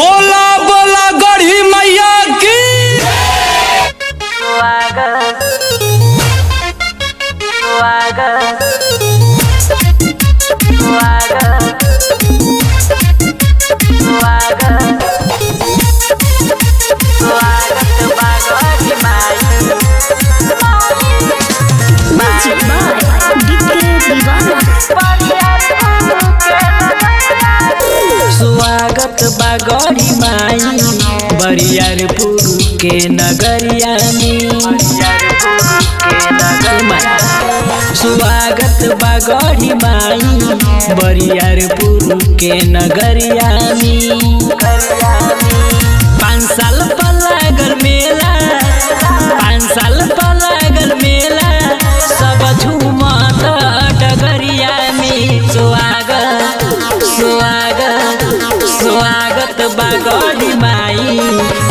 बोला बोला गढ़ी मैया की स्वागत स्वागत स्वागत स्वागत स्वागत बागवानी स्वागत बागड़ी माई बरियारपुर के नगरिया में। स्वागत बागड़ी माई बरियारपुर के नगरिया में। 5 साल पलागर मेला 5 साल पलागर मेला सब झूमत डगरिया में। स्वागत स्वागत स्वागत बागड़ी माई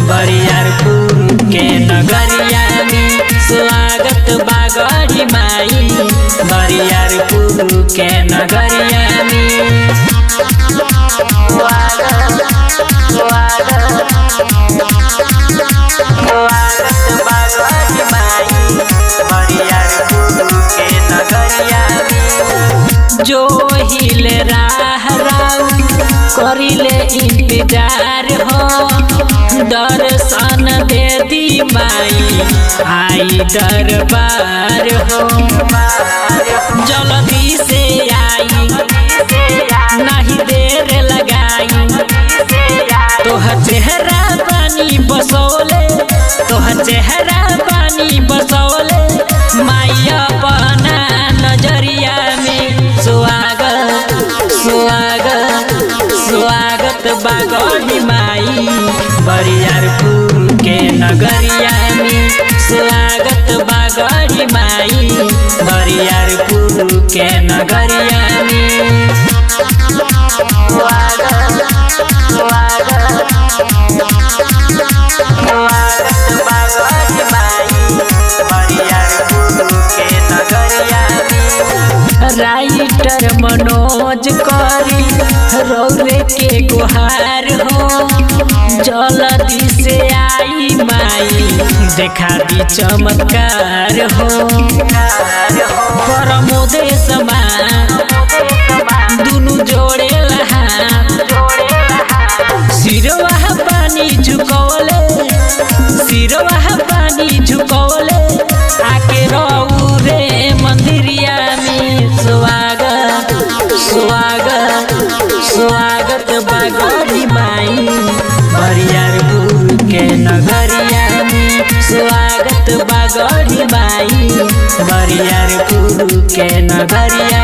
बरियारपुर के नगरिया में। स्वागत बागड़ी माई बरियारपुर के नगरिया में। स्वागत स्वागत स्वागत बागवानी माई बरियारपुर के नगरिया में। जो हिले राह राउ करिले इंतजार हो दर्शन दे दी माई आई दरबार हो। जल्दी से आई नहीं देर लगाई तोहर चेहरा पानी बसौले तोहर चेहरा पानी बसौले माई अपना नजरिया में। स्वागत स्वागत स्वागत बागड़ी माई बरियारपुर के नगरिया में। स्वागत बागड़ी माई बरियारपुर के नगरिया में। स्वागत स्वागत स्वागत बागवानी माई बरियारपुर के नगरिया में। राइटर मनोज करी रौरे के गुहार हो जल्दी से आई माई देखा दी चमत्कार हो। परमोदेश दुनु जोड़े लहा सिरवा पानी झुकौले सिरवा पानी झुकौले आके रहू रे मंदिरिया में। स्वागत स्वागत स्वागत बागड़ी माई बरियारपुर के नगरिया में। स्वागत बागड़ी माई बरियारपुर के नगरिया